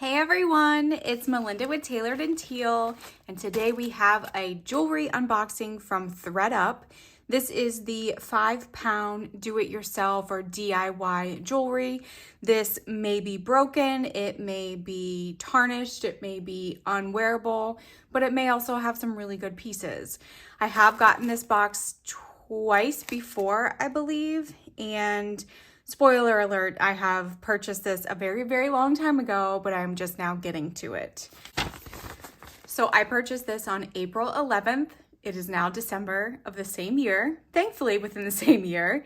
Hey everyone, it's Melinda with Tailored and Teal, and today we have a jewelry unboxing from THRED. This is the 5-pound do-it-yourself or DIY jewelry. This may be broken, it may be tarnished, it may be unwearable, but it may also have some really good pieces. I have gotten this box twice before, I believe, and spoiler alert, I have purchased this a very, very long time ago, but I'm just now getting to it. So I purchased this on April 11th. It is now December of the same year, thankfully within the same year.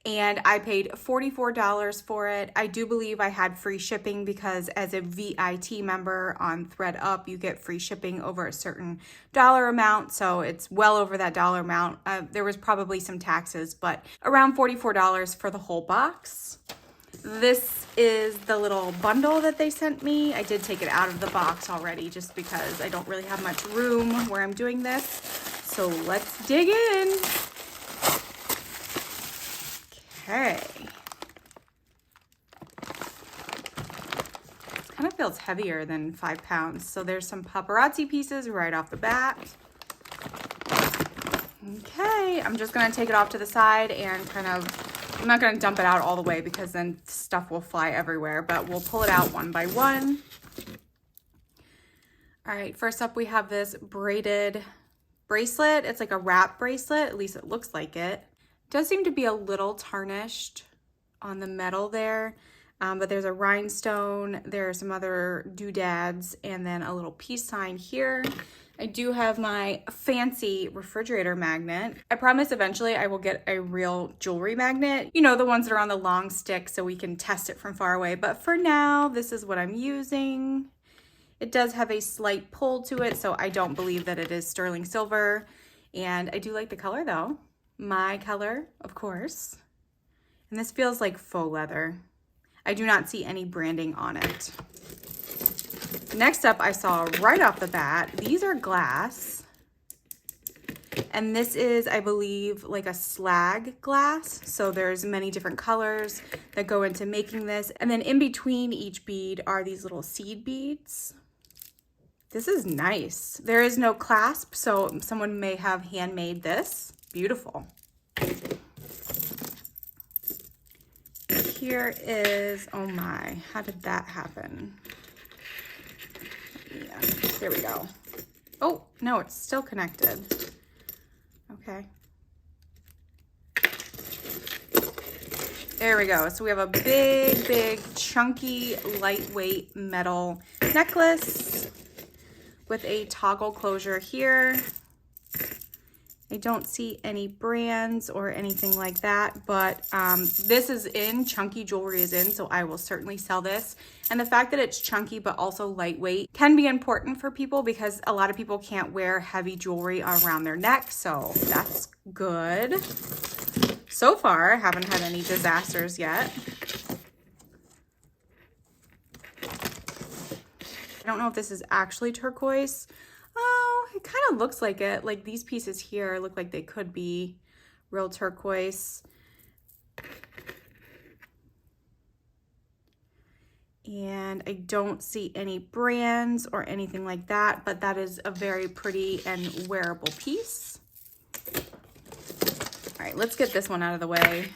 And I paid $44 for it. I do believe I had free shipping because as a VIT member on THRED, you get free shipping over a certain dollar amount. So it's well over that dollar amount. There was probably some taxes, but around $44 for the whole box. This is the little bundle that they sent me. I did take it out of the box already just because I don't really have much room where I'm doing this. So let's dig in. Okay. Kind of feels heavier than 5 pounds. So there's some paparazzi pieces right off the bat. Okay, I'm just gonna take it off to the side and I'm not gonna dump it out all the way because then stuff will fly everywhere, but we'll pull it out one by one. All right, first up we have this braided bracelet. It's like a wrap bracelet, at least it looks like it. Does seem to be a little tarnished on the metal there, but there's a rhinestone, there are some other doodads, and then a little peace sign here. I do have my fancy refrigerator magnet. I promise eventually I will get a real jewelry magnet. You know, the ones that are on the long stick so we can test it from far away. But for now, this is what I'm using. It does have a slight pull to it, so I don't believe that it is sterling silver. And I do like the color though. My color, of course. And this feels like faux leather. I do not see any branding on it. Next up, I saw right off the bat, these are glass. And this is, I believe, like a slag glass. So there's many different colors that go into making this. And then in between each bead are these little seed beads. This is nice. There is no clasp, so someone may have handmade this. Beautiful. Here is, oh my, how did that happen? Yeah, there we go. Oh, no, it's still connected. Okay. There we go. So we have a big, big, chunky, lightweight metal necklace with a toggle closure here. I don't see any brands or anything like that, but this is in, chunky jewelry is in, so I will certainly sell this. And the fact that it's chunky but also lightweight can be important for people because a lot of people can't wear heavy jewelry around their neck, so that's good. So far, I haven't had any disasters yet. I don't know if this is actually turquoise. Oh, it kind of looks like it. Like these pieces here look like they could be real turquoise. And I don't see any brands or anything like that, but that is a very pretty and wearable piece. All right, let's get this one out of the way.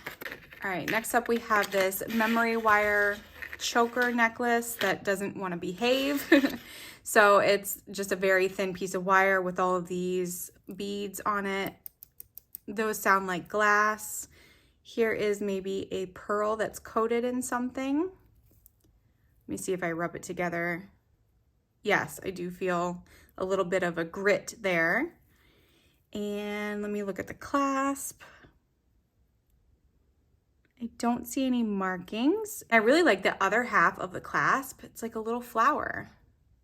All right, next up we have this memory wire choker necklace that doesn't want to behave. So it's just a very thin piece of wire with all of these beads on it. Those sound like glass. Here is maybe a pearl that's coated in something. Let me see if I rub it together. Yes, I do feel a little bit of a grit there. And let me look at the clasp. I don't see any markings. I really like the other half of the clasp. It's like a little flower.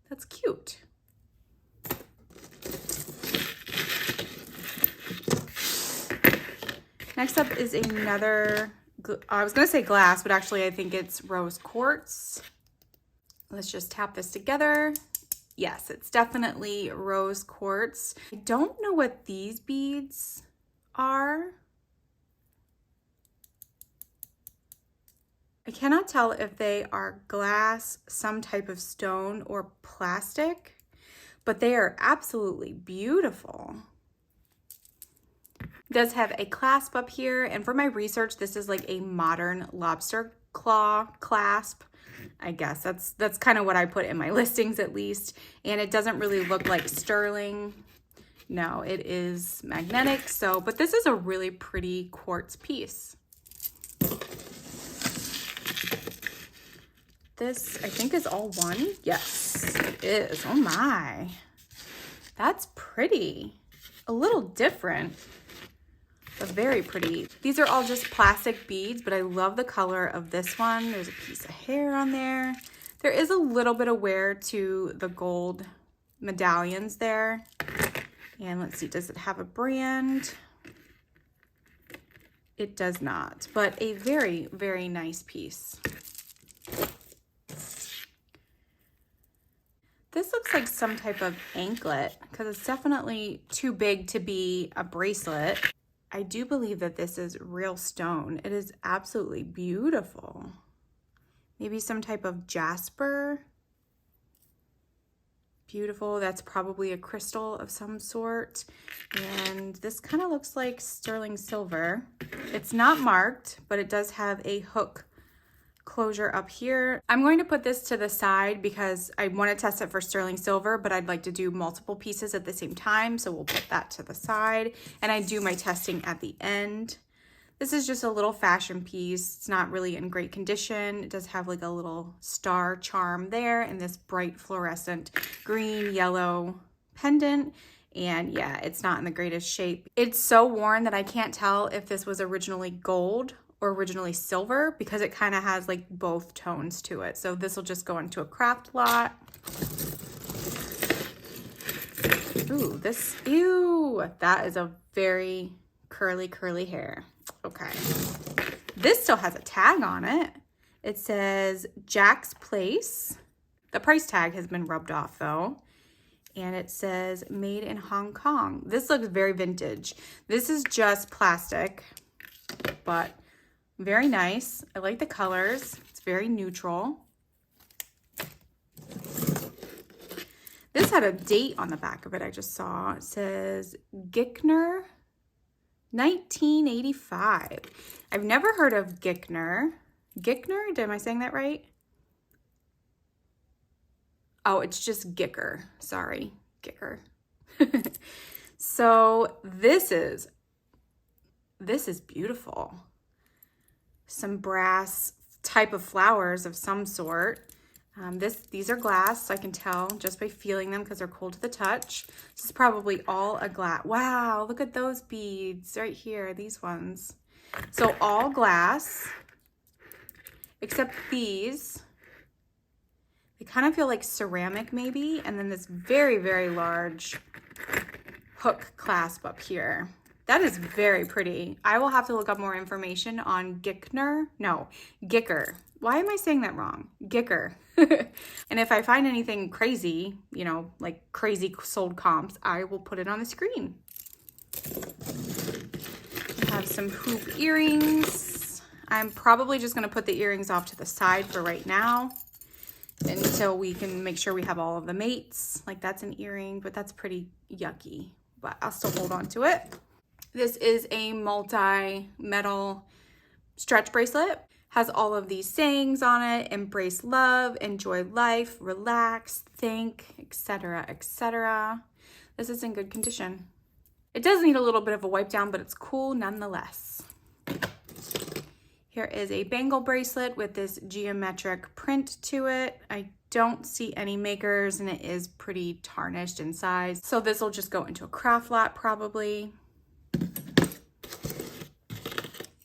That's cute. Next up is another, I was gonna say glass, but actually I think it's rose quartz. Let's just tap this together. Yes, it's definitely rose quartz. I don't know what these beads are. I cannot tell if they are glass, some type of stone, or plastic, but they are absolutely beautiful. It does have a clasp up here, and for my research, this is like a modern lobster claw clasp. I guess that's kind of what I put in my listings at least, and it doesn't really look like sterling. No, it is magnetic, so, but this is a really pretty quartz piece. This, I think, is all one. Yes, it is. Oh my. That's pretty. A little different, but very pretty. These are all just plastic beads, but I love the color of this one. There's a piece of hair on there. There is a little bit of wear to the gold medallions there. And let's see, does it have a brand? It does not, but a very, very nice piece. This looks like some type of anklet because it's definitely too big to be a bracelet. I do believe that this is real stone. It is absolutely beautiful. Maybe some type of jasper. Beautiful. That's probably a crystal of some sort. And this kind of looks like sterling silver. It's not marked, but it does have a hook closure up here. I'm going to put this to the side because I want to test it for sterling silver, but I'd like to do multiple pieces at the same time. So we'll put that to the side and I do my testing at the end. This is just a little fashion piece. It's not really in great condition. It does have like a little star charm there and this bright fluorescent green, yellow pendant. And yeah, it's not in the greatest shape. It's so worn that I can't tell if this was originally gold or originally silver because it kind of has like both tones to it. So this will just go into a craft lot. Ooh, ew, that is a very curly hair. Okay. This still has a tag on it. It says Jack's Place. The price tag has been rubbed off though. And it says made in Hong Kong. This looks very vintage. This is just plastic, but very nice. I like the colors. It's very neutral. This had a date on the back of it I just saw. It says Gickner 1985. I've never heard of Gickner. Gickner? Am I saying that right? Oh, it's just Gicker. Sorry, Gicker. So this is beautiful. Some brass type of flowers of some sort. These are glass, so I can tell just by feeling them because they're cold to the touch. This is probably all a glass. Wow, look at those beads right here, these ones. So all glass, except these. They kind of feel like ceramic maybe, and then this very, very large hook clasp up here. That is very pretty. I will have to look up more information on Gickner. No, Gicker. Why am I saying that wrong? Gicker. And if I find anything crazy, you know, like crazy sold comps, I will put it on the screen. I have some hoop earrings. I'm probably just going to put the earrings off to the side for right now until we can make sure we have all of the mates. Like that's an earring, but that's pretty yucky, but I'll still hold on to it. This is a multi-metal stretch bracelet. Has all of these sayings on it: embrace love, enjoy life, relax, think, etc., etc. This is in good condition. It does need a little bit of a wipe down, but it's cool nonetheless. Here is a bangle bracelet with this geometric print to it. I don't see any makers and it is pretty tarnished inside. So this will just go into a craft lot probably.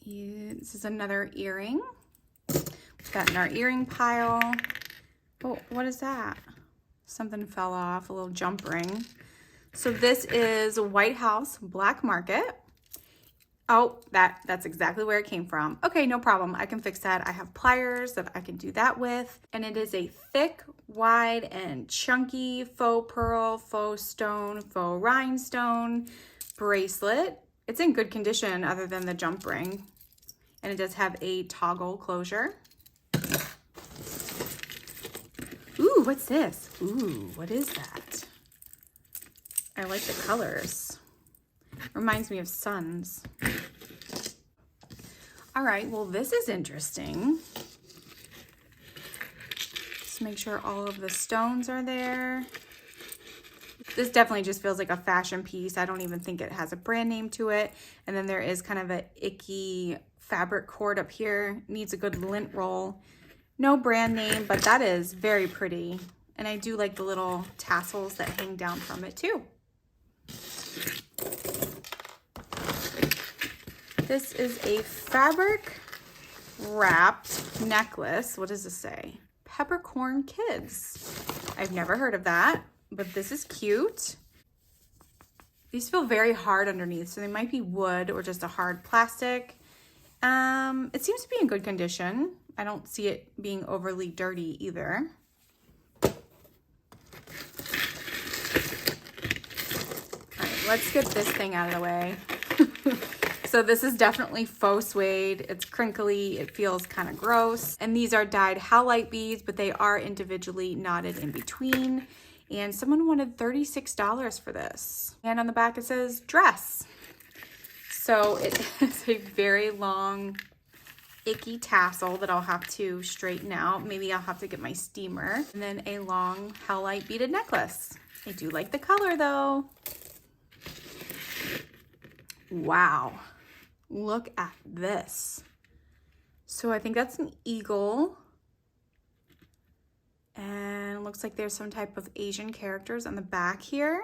This is another earring. We've got in our earring pile. Oh, what is that? Something fell off, a little jump ring. So this is White House Black Market. Oh, that's exactly where it came from. Okay, no problem. I can fix that. I have pliers that I can do that with. And it is a thick, wide, and chunky faux pearl, faux stone, faux rhinestone bracelet. It's in good condition other than the jump ring. And it does have a toggle closure. Ooh, what's this? Ooh, what is that? I like the colors. Reminds me of suns. All right, well, this is interesting. Just make sure all of the stones are there. This definitely just feels like a fashion piece. I don't even think it has a brand name to it. And then there is kind of an icky fabric cord up here. Needs a good lint roll. No brand name, but that is very pretty. And I do like the little tassels that hang down from it too. This is a fabric wrapped necklace. What does this say? Peppercorn Kids. I've never heard of that. But this is cute. These feel very hard underneath, so they might be wood or just a hard plastic. It seems to be in good condition. I don't see it being overly dirty either. All right, let's get this thing out of the way. So this is definitely faux suede. It's crinkly. It feels kind of gross. And these are dyed howlite beads, but they are individually knotted in between. And someone wanted $36 for this. And on the back it says dress. So it is a very long, icky tassel that I'll have to straighten out. Maybe I'll have to get my steamer. And then a long howlite beaded necklace. I do like the color though. Wow, look at this. So I think that's an eagle. And it looks like there's some type of Asian characters on the back here.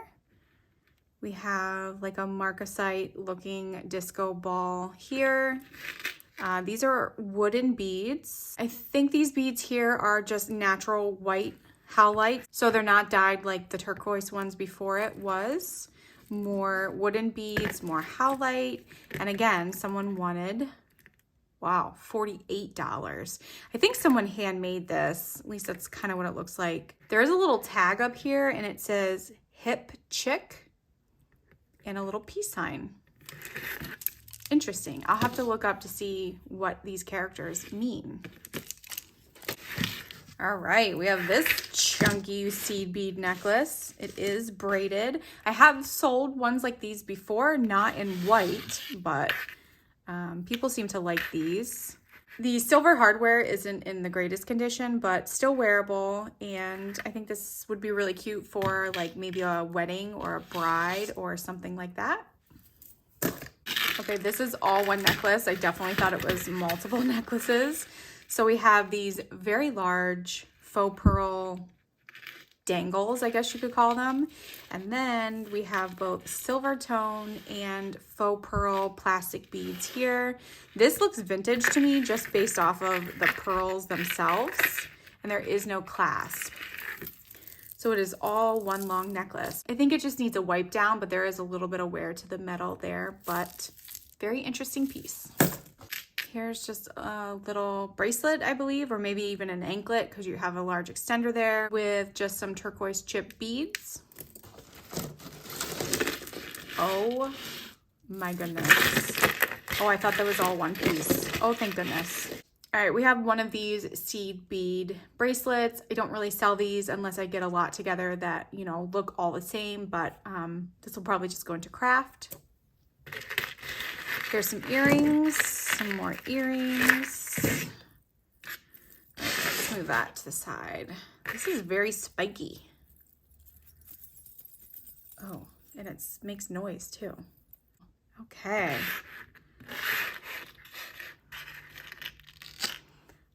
We have like a marcasite looking disco ball here. These are wooden beads. I think these beads here are just natural white howlite. So they're not dyed like the turquoise ones before it was. More wooden beads, more howlite. And again, someone wanted, wow, $48. I think someone handmade this. At least that's kind of what it looks like. There is a little tag up here and it says hip chick and a little peace sign. Interesting. I'll have to look up to see what these characters mean. All right, we have this chunky seed bead necklace. It is braided. I have sold ones like these before, not in white, but people seem to like these. The silver hardware isn't in the greatest condition, but still wearable. And I think this would be really cute for like maybe a wedding or a bride or something like that. Okay, this is all one necklace. I definitely thought it was multiple necklaces. So we have these very large faux pearl dangles, I guess you could call them. And then we have both silver tone and faux pearl plastic beads here. This looks vintage to me just based off of the pearls themselves. And there is no clasp. So it is all one long necklace. I think it just needs a wipe down, but there is a little bit of wear to the metal there, but very interesting piece. Here's just a little bracelet, I believe, or maybe even an anklet because you have a large extender there with just some turquoise chip beads. Oh my goodness. Oh, I thought that was all one piece. Oh, thank goodness. All right, we have one of these seed bead bracelets. I don't really sell these unless I get a lot together that, you know, look all the same, but this will probably just go into craft. Here's some earrings, some more earrings. All right, let's move that to the side. This is very spiky. Oh, and it makes noise too. Okay.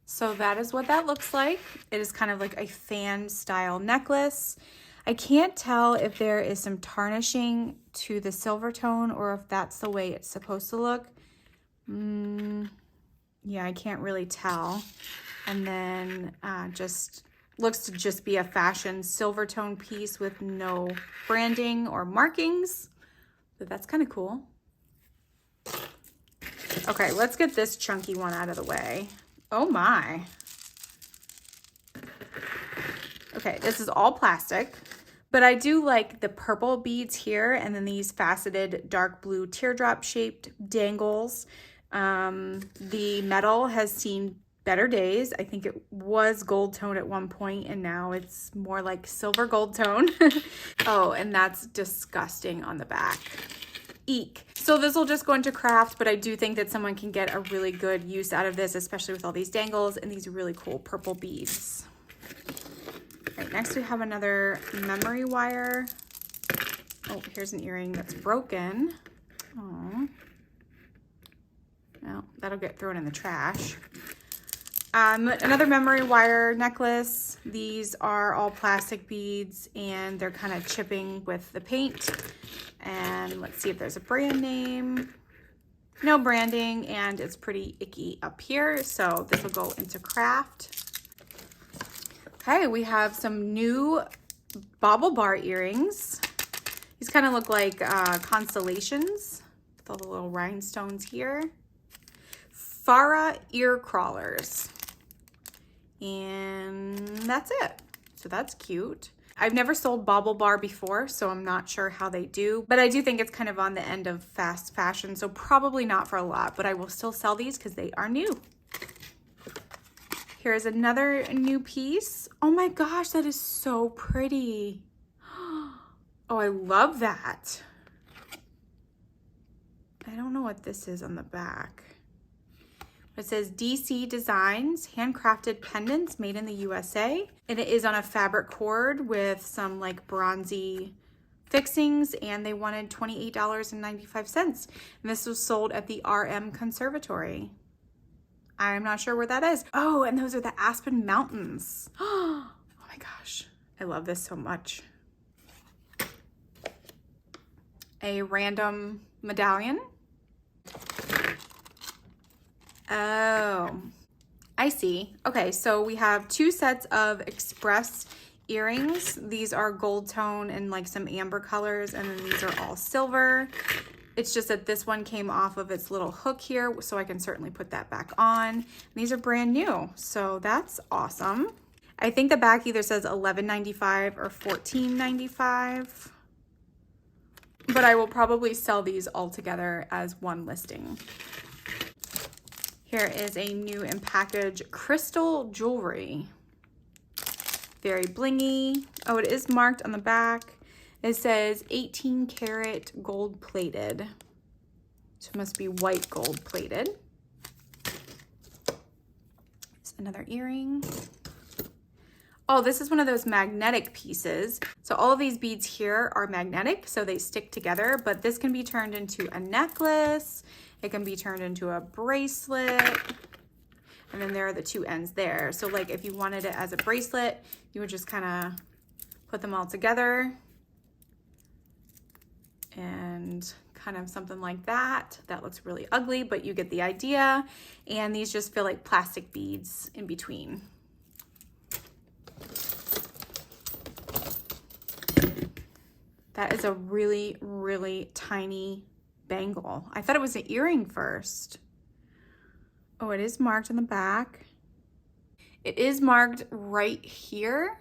So that is what that looks like. It is kind of like a fan style necklace. I can't tell if there is some tarnishing to the silver tone or if that's the way it's supposed to look. Yeah, I can't really tell. And then just looks to just be a fashion silver tone piece with no branding or markings. But that's kind of cool. Okay, let's get this chunky one out of the way. Oh my. Okay, this is all plastic, but I do like the purple beads here and then these faceted dark blue teardrop shaped dangles. The metal has seen better days. I think it was gold tone at one point and now it's more like silver gold tone. Oh, and that's disgusting on the back. Eek. So this will just go into craft, but I do think that someone can get a really good use out of this, especially with all these dangles and these really cool purple beads. All right, next we have another memory wire. Oh, here's an earring that's broken. Oh, well, that'll get thrown in the trash. Another memory wire necklace. These are all plastic beads and they're kind of chipping with the paint. And let's see if there's a brand name. No branding, and it's pretty icky up here. So this will go into craft. Okay, we have some new bauble bar earrings. These kind of look like constellations with all the little rhinestones here. Farah ear crawlers. And that's it. So that's cute. I've never sold bauble bar before, so I'm not sure how they do, but I do think it's kind of on the end of fast fashion, so probably not for a lot, but I will still sell these because they are new. Here's another new piece. Oh my gosh, that is so pretty. Oh, I love that. I don't know what this is on the back. It says DC Designs, handcrafted pendants made in the USA. And it is on a fabric cord with some like bronzy fixings, and they wanted $28.95. And this was sold at the RM Conservatory. I'm not sure where that is. Oh, and those are the Aspen Mountains. Oh my gosh, I love this so much. A random medallion. Oh, I see. Okay, so we have two sets of express earrings. These are gold tone and like some amber colors, and then these are all silver. It's just that this one came off of its little hook here, so I can certainly put that back on. And these are brand new, so that's awesome. I think the back either says $11.95 or $14.95, but I will probably sell these all together as one listing. Here is a new in package crystal jewelry. Very blingy. Oh, it is marked on the back. It says 18 karat gold plated. So it must be white gold plated. It's another earring. Oh, this is one of those magnetic pieces. So all of these beads here are magnetic, so they stick together, but this can be turned into a necklace. It can be turned into a bracelet. And then there are the two ends there. So like if you wanted it as a bracelet, you would just kind of put them all together and kind of something like that. That looks really ugly, but you get the idea. And these just feel like plastic beads in between. That is a really, really tiny bangle. I thought it was an earring first. Oh, it is marked on the back. It is marked right here,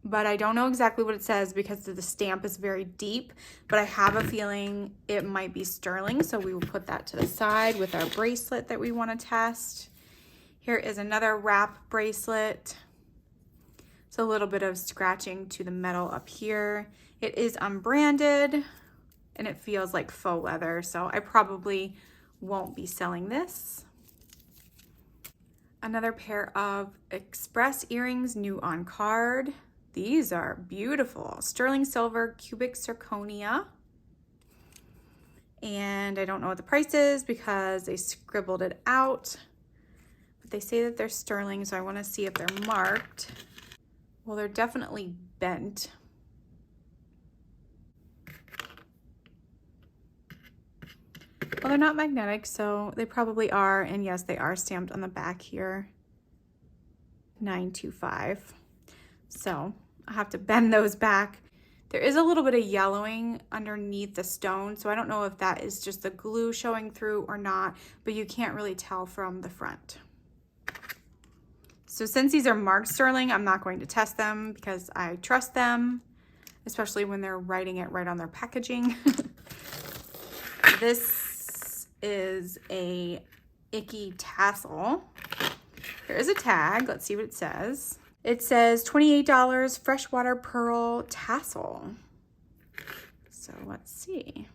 but I don't know exactly what it says because the stamp is very deep, but I have a feeling it might be sterling, so we will put that to the side with our bracelet that we want to test. Here is another wrap bracelet. It's a little bit of scratching to the metal up here. It is unbranded and it feels like faux leather, so I probably won't be selling this. Another pair of express earrings, new on card. These are beautiful. Sterling silver cubic zirconia. And I don't know what the price is because they scribbled it out, but they say that they're sterling, so I want to see if they're marked. Well, they're definitely bent. Well, they're not magnetic, so they probably are. And yes, they are stamped on the back here. 925. So I'll have to bend those back. There is a little bit of yellowing underneath the stone, so I don't know if that is just the glue showing through or not, but you can't really tell from the front. So since these are marked sterling, I'm not going to test them because I trust them, especially when they're writing it right on their packaging. This is a icky tassel. Here's a tag. Let's see what it says. It says $28 freshwater pearl tassel. So let's see.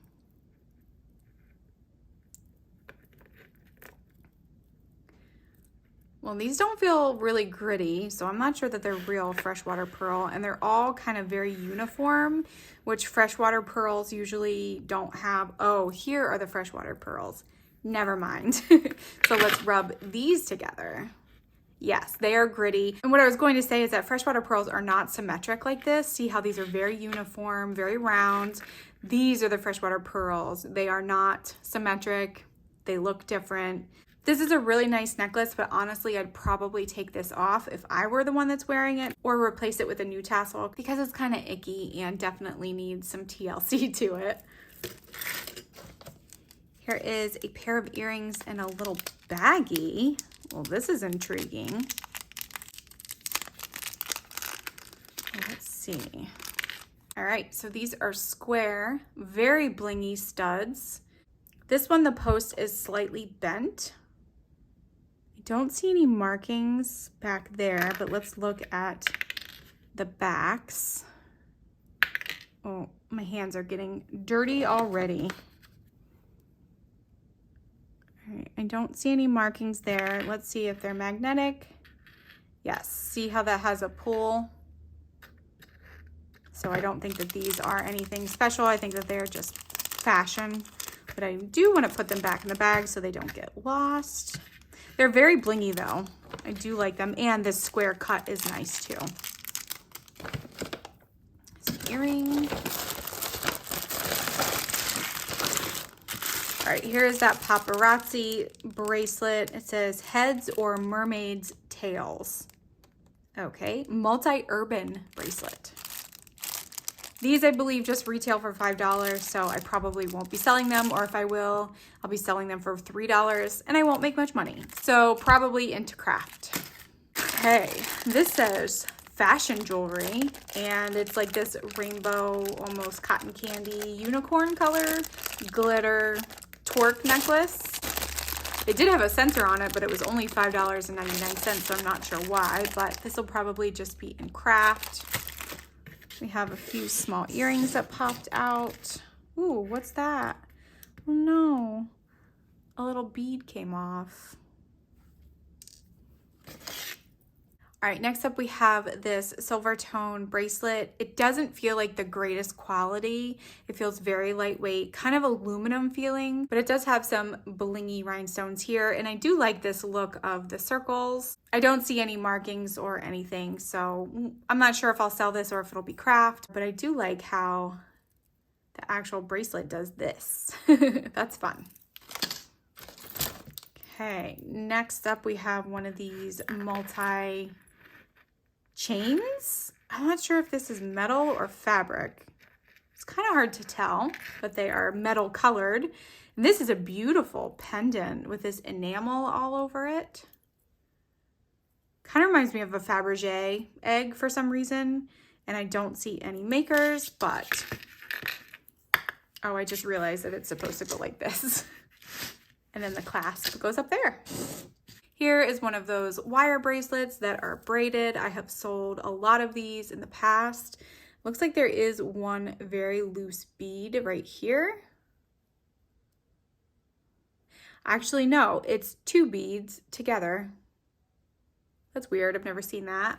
Well, these don't feel really gritty, so I'm not sure that they're real freshwater pearl, and they're all kind of very uniform, which freshwater pearls usually don't have. Oh, here are the freshwater pearls. Never mind. So let's rub these together. Yes, they are gritty. And what I was going to say is that freshwater pearls are not symmetric like this. See how these are very uniform, very round. These are the freshwater pearls. They are not symmetric. They look different. This is a really nice necklace, but honestly, I'd probably take this off if I were the one that's wearing it, or replace it with a new tassel because it's kind of icky and definitely needs some TLC to it. Here is a pair of earrings and a little baggie. Well, this is intriguing. Let's see. All right, so these are square, very blingy studs. This one, the post is slightly bent. I don't see any markings back there, but let's look at the backs. Oh, my hands are getting dirty already. All right, I don't see any markings there. Let's see if they're magnetic. Yes, see how that has a pull? So I don't think that these are anything special. I think that they're just fashion, but I do want to put them back in the bag so they don't get lost. They're very blingy though. I do like them, and this square cut is nice too. Some earring. All right, here's that paparazzi bracelet. It says heads or mermaids' tails. Okay, multi-urban bracelet. These, I believe, just retail for $5, so I probably won't be selling them, or if I will, I'll be selling them for $3, and I won't make much money. So probably into craft. Okay, this says fashion jewelry, and it's like this rainbow, almost cotton candy, unicorn color, glitter, torque necklace. It did have a sensor on it, but it was only $5.99, so I'm not sure why, but this will probably just be in craft. We have a few small earrings that popped out. Ooh, what's that? Oh no, a little bead came off. All right, next up we have this silver tone bracelet. It doesn't feel like the greatest quality. It feels very lightweight, kind of aluminum feeling, but it does have some blingy rhinestones here. And I do like this look of the circles. I don't see any markings or anything, so I'm not sure if I'll sell this or if it'll be craft, but I do like how the actual bracelet does this. That's fun. Okay, next up we have one of these multi chains. I'm not sure if this is metal or fabric. It's kind of hard to tell, but they are metal colored. And this is a beautiful pendant with this enamel all over it. Kind of reminds me of a Fabergé egg for some reason, and I don't see any makers, but oh, I just realized that it's supposed to go like this. And then the clasp goes up there. Here is one of those wire bracelets that are braided. I have sold a lot of these in the past. Looks like there is one very loose bead right here. Actually, no, it's two beads together. That's weird, I've never seen that.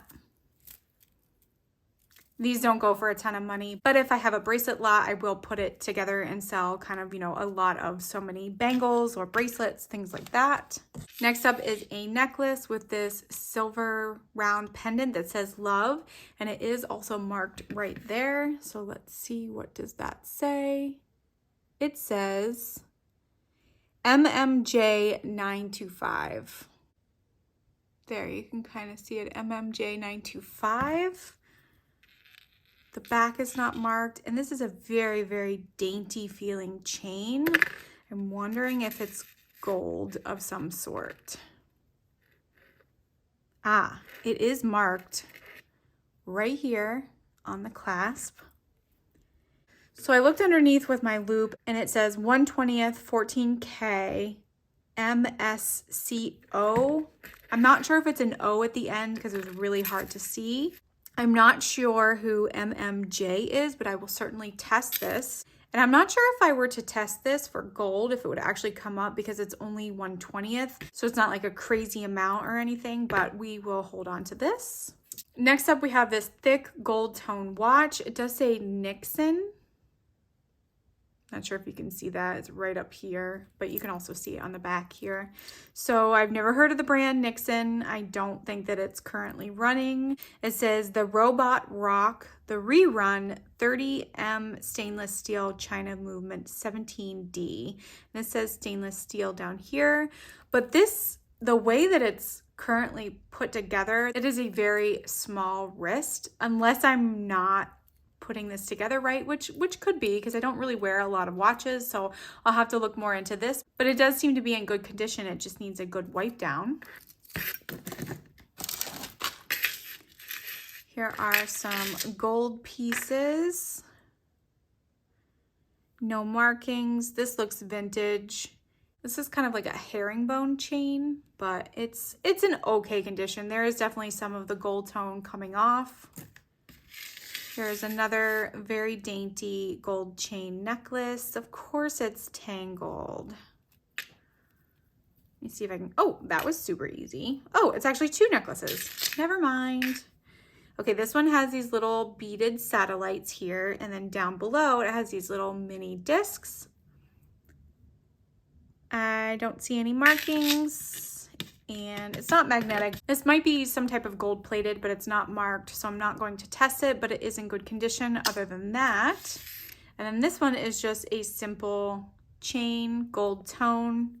These don't go for a ton of money, but if I have a bracelet lot, I will put it together and sell kind of, you know, a lot of so many bangles or bracelets, things like that. Next up is a necklace with this silver round pendant that says love, and it is also marked right there. So let's see, what does that say? It says MMJ 925. There, you can kind of see it, MMJ 925. The back is not marked, and this is a very, very dainty feeling chain. I'm wondering if it's gold of some sort. Ah, it is marked right here on the clasp. So I looked underneath with my loop, and it says 1/20th 14K MSCO. I'm not sure if it's an O at the end because it was really hard to see. I'm not sure who MMJ is, but I will certainly test this. And I'm not sure if I were to test this for gold, if it would actually come up because it's only 1/20th. So it's not like a crazy amount or anything, but we will hold on to this. Next up, we have this thick gold tone watch. It does say Nixon. Not sure if you can see that. It's right up here, but you can also see it on the back here. So I've never heard of the brand Nixon. I don't think that it's currently running. It says the Robot Rock, the Rerun 30M stainless steel China Movement 17D. And it says stainless steel down here. But this, the way that it's currently put together, it is a very small wrist, unless I'm not putting this together right, which could be because I don't really wear a lot of watches, so I'll have to look more into this, but it does seem to be in good condition. It just needs a good wipe down. Here are some gold pieces. No markings. This looks vintage. This is kind of like a herringbone chain, but it's in okay condition. There is definitely some of the gold tone coming off. Here's another very dainty gold chain necklace. Of course it's tangled. Let me see if I can, oh, that was super easy. Oh, it's actually 2 necklaces. Never mind. Okay, this one has these little beaded satellites here, and then down below it has these little mini discs. I don't see any markings. And it's not magnetic. This might be some type of gold plated, but it's not marked, so I'm not going to test it, but it is in good condition other than that. And then this one is just a simple chain, gold tone.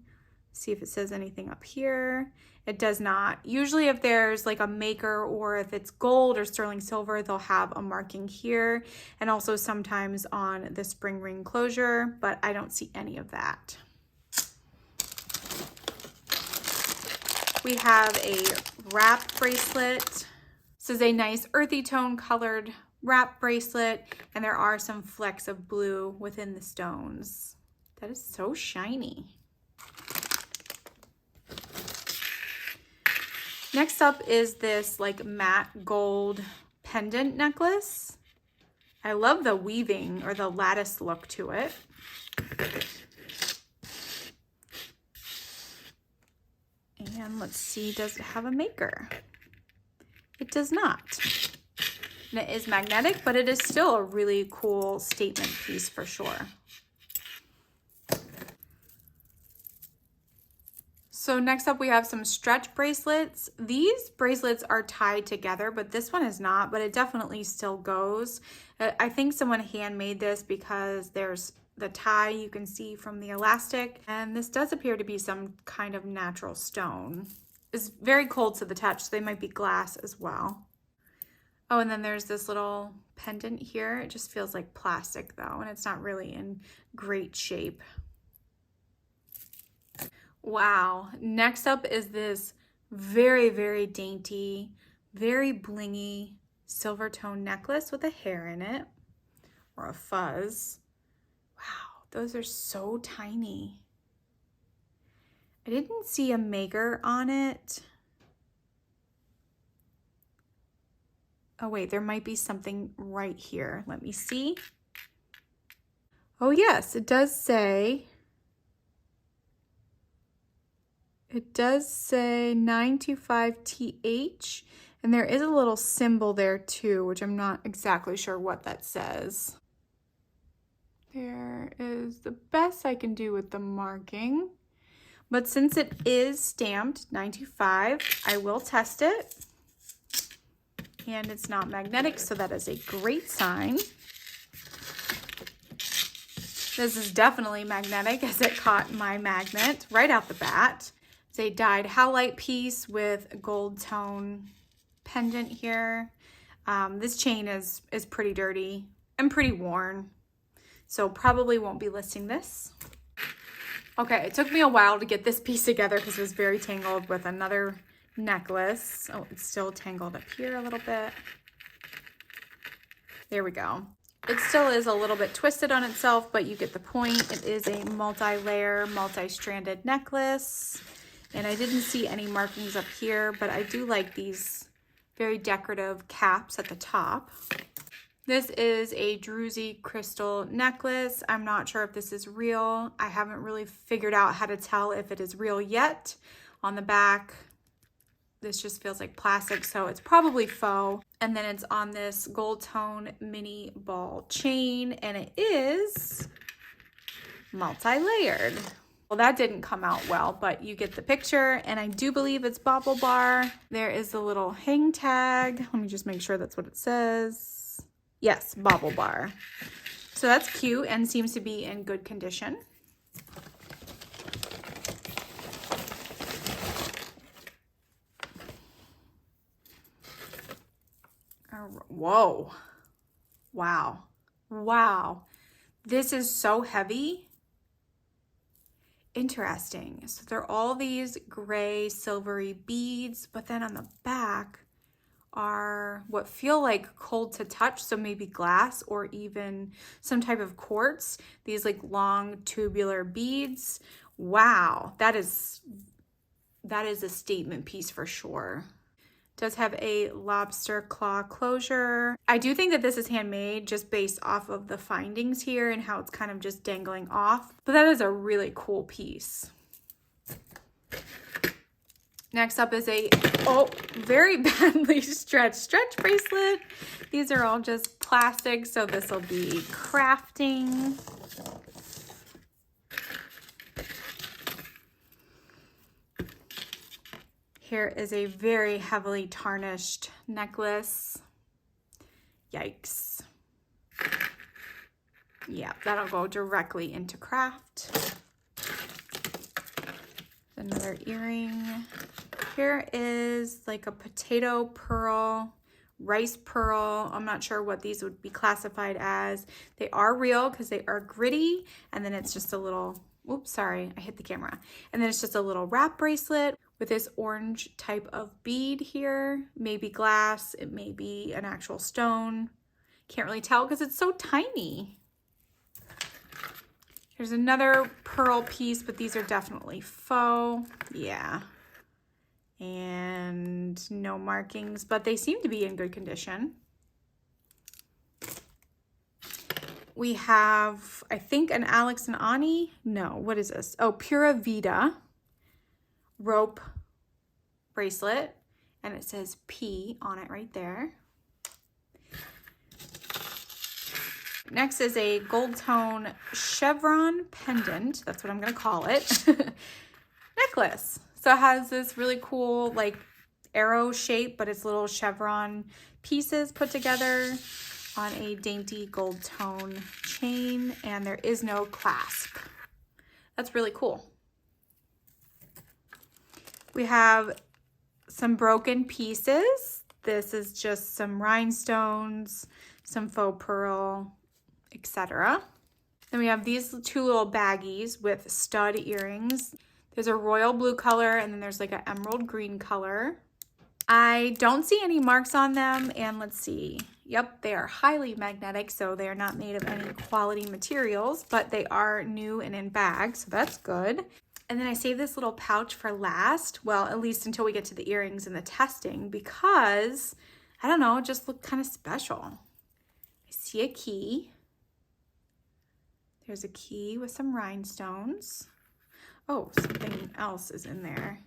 See if it says anything up here. It does not. Usually if there's like a maker or if it's gold or sterling silver, they'll have a marking here, and also sometimes on the spring ring closure, but I don't see any of that. We have a wrap bracelet. This is a nice earthy tone colored wrap bracelet, and there are some flecks of blue within the stones. That is so shiny. Next up is this like matte gold pendant necklace. I love the weaving or the lattice look to it. And let's see, does it have a maker? It does not. And it is magnetic, but it is still a really cool statement piece for sure. So next up we have some stretch bracelets. These bracelets are tied together, but this one is not, but it definitely still goes. I think someone handmade this because there's the tie you can see from the elastic, and this does appear to be some kind of natural stone. It's very cold to the touch, so they might be glass as well. Oh, and then there's this little pendant here. It just feels like plastic though, and it's not really in great shape. Wow, next up is this very, very dainty, very blingy silver tone necklace with a hair in it, or a fuzz. Wow, those are so tiny. I didn't see a maker on it. Oh wait, there might be something right here. Let me see. Oh yes, it does say 925TH, and there is a little symbol there too, which I'm not exactly sure what that says. There is the best I can do with the marking. But since it is stamped 925, I will test it. And it's not magnetic, so that is a great sign. This is definitely magnetic as it caught my magnet right out the bat. It's a dyed howlite piece with a gold tone pendant here. This chain is pretty dirty and pretty worn, so probably won't be listing this. Okay, it took me a while to get this piece together because it was very tangled with another necklace. Oh, it's still tangled up here a little bit. There we go. It still is a little bit twisted on itself, but you get the point. It is a multi-layer, multi-stranded necklace. And I didn't see any markings up here, but I do like these very decorative caps at the top. This is a druzy crystal necklace. I'm not sure if this is real. I haven't really figured out how to tell if it is real yet. On the back, this just feels like plastic, so it's probably faux. And then it's on this gold tone mini ball chain, and it is multi-layered. Well, that didn't come out well, but you get the picture, and I do believe it's Bobble Bar. There is the little hang tag. Let me just make sure that's what it says. Yes, Bobble Bar. So that's cute and seems to be in good condition. Whoa. Wow. Wow. This is so heavy. Interesting. So there are all these gray silvery beads, but then on the back are what feel like cold to touch, so maybe glass or even some type of quartz. These like long tubular beads. Wow, that is a statement piece for sure. Does have a lobster claw closure. I do think that this is handmade just based off of the findings here and how it's kind of just dangling off, but that is a really cool piece. Next up is a, very badly stretched stretch bracelet. These are all just plastic, so this will be crafting. Here is a very heavily tarnished necklace. Yikes. Yeah, that'll go directly into craft. Another earring. Here is like a potato pearl, rice pearl. I'm not sure what these would be classified as. They are real because they are gritty, and then it's just a little, oops, sorry, I hit the camera. And then it's just a little wrap bracelet with this orange type of bead here. Maybe glass, it may be an actual stone. Can't really tell because it's so tiny. Here's another pearl piece, but these are definitely faux. Yeah. And no markings, but they seem to be in good condition. We have, I think, an Alex and Ani. No, what is this? Oh, Pura Vida rope bracelet, and it says P on it right there. Next is a gold tone chevron pendant. That's what I'm gonna call it. Necklace. So it has this really cool like arrow shape, but it's little chevron pieces put together on a dainty gold tone chain, and there is no clasp. That's really cool. We have some broken pieces. This is just some rhinestones, some faux pearl, etc. Then we have these two little baggies with stud earrings. There's a royal blue color, and then there's like an emerald green color. I don't see any marks on them, and let's see. Yep, they are highly magnetic, so they are not made of any quality materials, but they are new and in bags, so that's good. And then I saved this little pouch for last, well, at least until we get to the earrings and the testing, because, I don't know, it just looked kind of special. I see a key. There's a key with some rhinestones. Oh, something else is in there.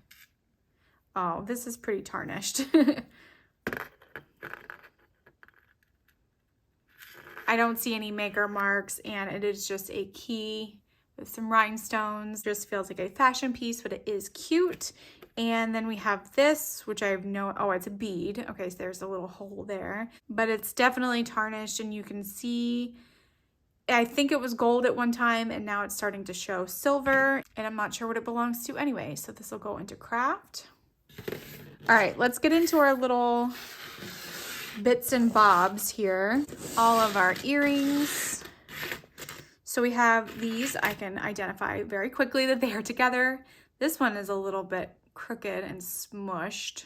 Oh, this is pretty tarnished. I don't see any maker marks, and it is just a key with some rhinestones. Just feels like a fashion piece, but it is cute. And then we have this, which I have no, oh, it's a bead. Okay, so there's a little hole there, but it's definitely tarnished, and you can see, I think it was gold at one time, and now it's starting to show silver, and I'm not sure what it belongs to anyway, so this will go into craft. All right, let's get into our little bits and bobs here. All of our earrings. So we have these. I can identify very quickly that they are together. This one is a little bit crooked and smushed.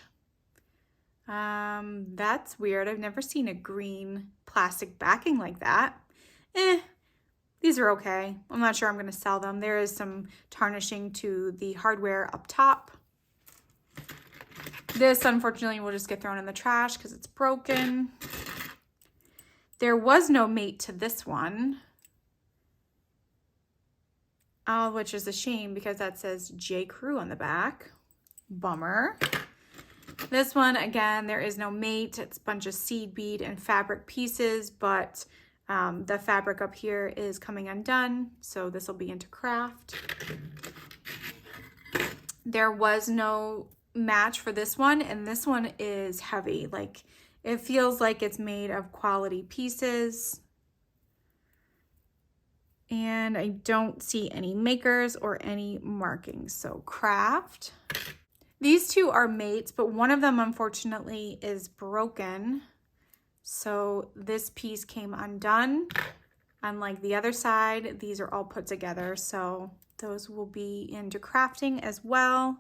That's weird. I've never seen a green plastic backing like that. These are okay. I'm not sure I'm going to sell them. There is some tarnishing to the hardware up top. This, unfortunately, will just get thrown in the trash because it's broken. There was no mate to this one. Which is a shame because that says J. Crew on the back. Bummer. This one, again, there is no mate. It's a bunch of seed bead and fabric pieces, but the fabric up here is coming undone, so this will be into craft. There was no match for this one, and this one is heavy. Like, it feels like it's made of quality pieces. And I don't see any makers or any markings, so craft. These two are mates, but one of them unfortunately is broken. So this piece came undone. Unlike the other side, these are all put together. So those will be into crafting as well.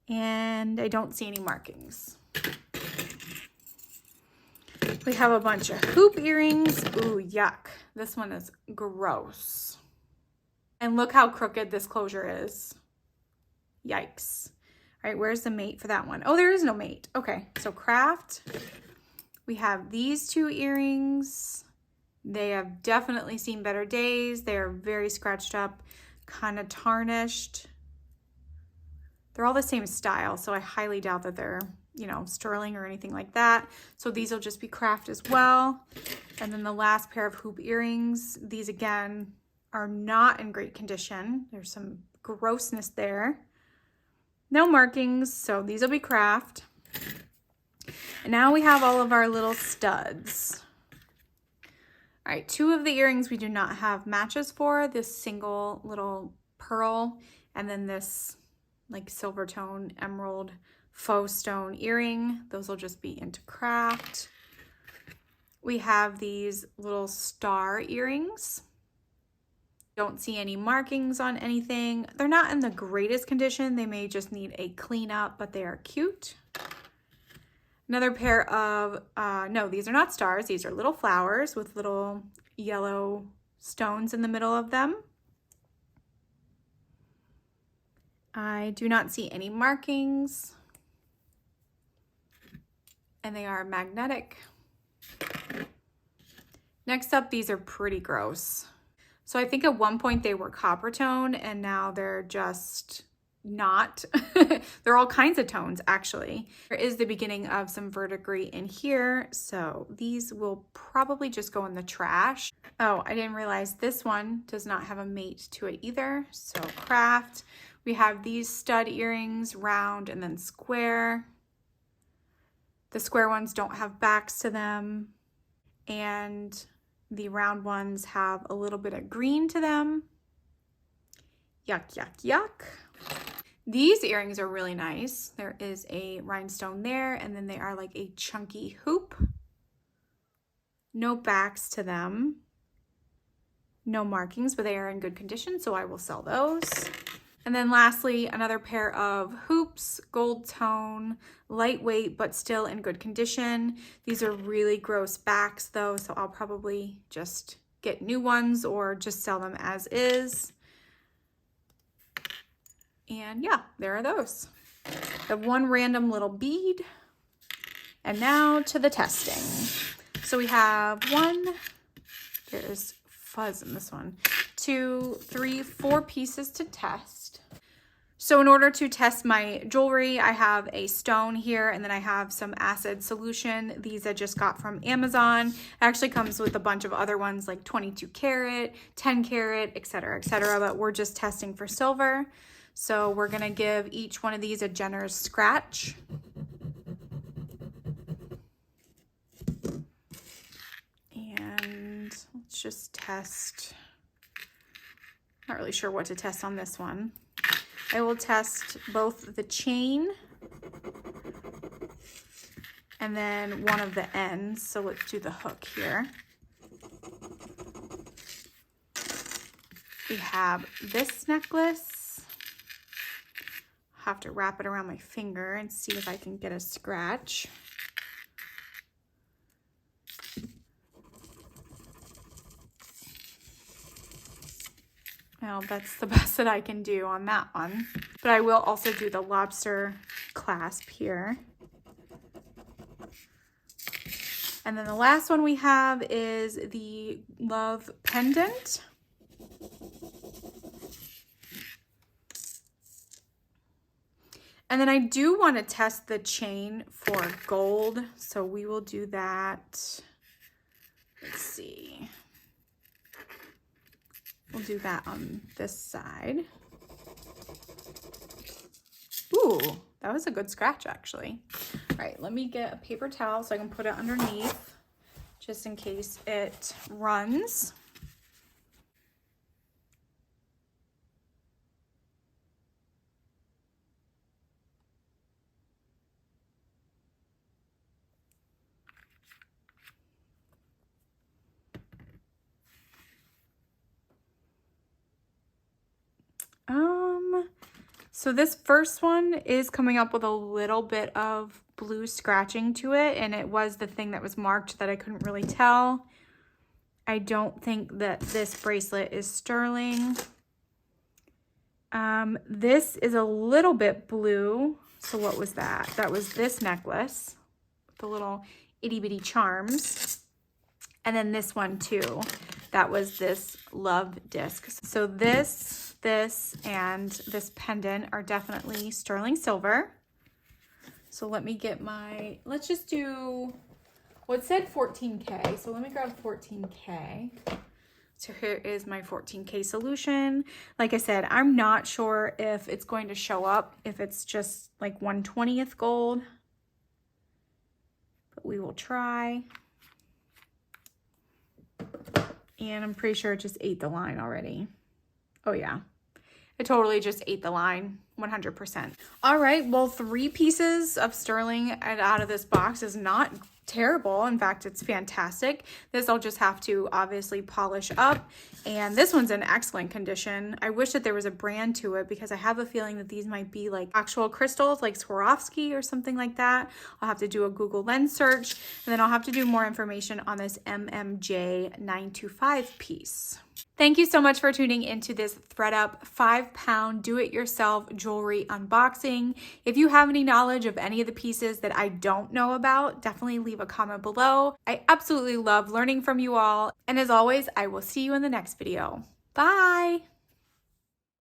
And I don't see any markings. We have a bunch of hoop earrings. Ooh, yuck. This one is gross. And look how crooked this closure is. Yikes. All right, where's the mate for that one? Oh, there is no mate. Okay, so craft. We have these two earrings. They have definitely seen better days. They are very scratched up, kind of tarnished. They're all the same style, so I highly doubt that they're, you know, sterling or anything like that. So these will just be craft as well. And then the last pair of hoop earrings, these again are not in great condition. There's some grossness there. No markings, so these will be craft. And now we have all of our little studs. All right, two of the earrings we do not have matches for. This single little pearl and then this like silver tone emerald faux stone earring. Those will just be into craft. We have these little star earrings. Don't see any markings on anything. They're not in the greatest condition. They may just need a cleanup, but they are cute. Another pair of, no, these are not stars. These are little flowers with little yellow stones in the middle of them. I do not see any markings. And they are magnetic. Next up, these are pretty gross. So I think at one point they were copper tone and now they're just not. They're all kinds of tones actually. There is the beginning of some verdigris in here, so these will probably just go in the trash. Oh, I didn't realize this one does not have a mate to it either, so craft. We have these stud earrings, round and then square. The square ones don't have backs to them, and the round ones have a little bit of green to them. Yuck, yuck, yuck. These earrings are really nice. There is a rhinestone there, and then they are like a chunky hoop. No backs to them. No markings, but they are in good condition, so I will sell those. And then lastly, another pair of hoops, gold tone, lightweight, but still in good condition. These are really gross backs though, so I'll probably just get new ones or just sell them as is. And yeah, there are those. I have one random little bead. And now to the testing. So we have one, there's fuzz in this one, 2, 3, 4 pieces to test. So in order to test my jewelry, I have a stone here and then I have some acid solution. These I just got from Amazon. It actually comes with a bunch of other ones like 22 karat, 10 karat, etc., but we're just testing for silver. So we're gonna give each one of these a generous scratch. And let's just test. Not really sure what to test on this one. I will test both the chain and then one of the ends. So let's do the hook here. We have this necklace. I'll have to wrap it around my finger and see if I can get a scratch. Well, that's the best that I can do on that one. But I will also do the lobster clasp here. And then the last one we have is the love pendant. And then I do want to test the chain for gold, so we will do that. Let's see. We'll do that on this side. Ooh, that was a good scratch actually. All right, let me get a paper towel so I can put it underneath just in case it runs. So this first one is coming up with a little bit of blue scratching to it, and it was the thing that was marked that I couldn't really tell. I don't think that this bracelet is sterling. This is a little bit blue. So what was that? That was this necklace, the little itty bitty charms. And then this one too. That was this love disc. So this, and this pendant are definitely sterling silver. So let me get my, let's just do, well, it said 14K. So let me grab 14K. So here is my 14K solution. Like I said, I'm not sure if it's going to show up, if it's just like 1/20th gold, but we will try. And I'm pretty sure it just ate the line already. Oh yeah, it totally just ate the line, 100%. All right, well, 3 pieces of sterling out of this box is not terrible. In fact, it's fantastic. This I'll just have to obviously polish up. And this one's in excellent condition. I wish that there was a brand to it because I have a feeling that these might be like actual crystals, like Swarovski or something like that. I'll have to do a Google Lens search, and then I'll have to do more information on this MMJ 925 piece. Thank you so much for tuning into this ThreadUp 5-pound do-it-yourself jewelry unboxing. If you have any knowledge of any of the pieces that I don't know about, definitely leave a comment below. I absolutely love learning from you all. And as always, I will see you in the next video. Bye!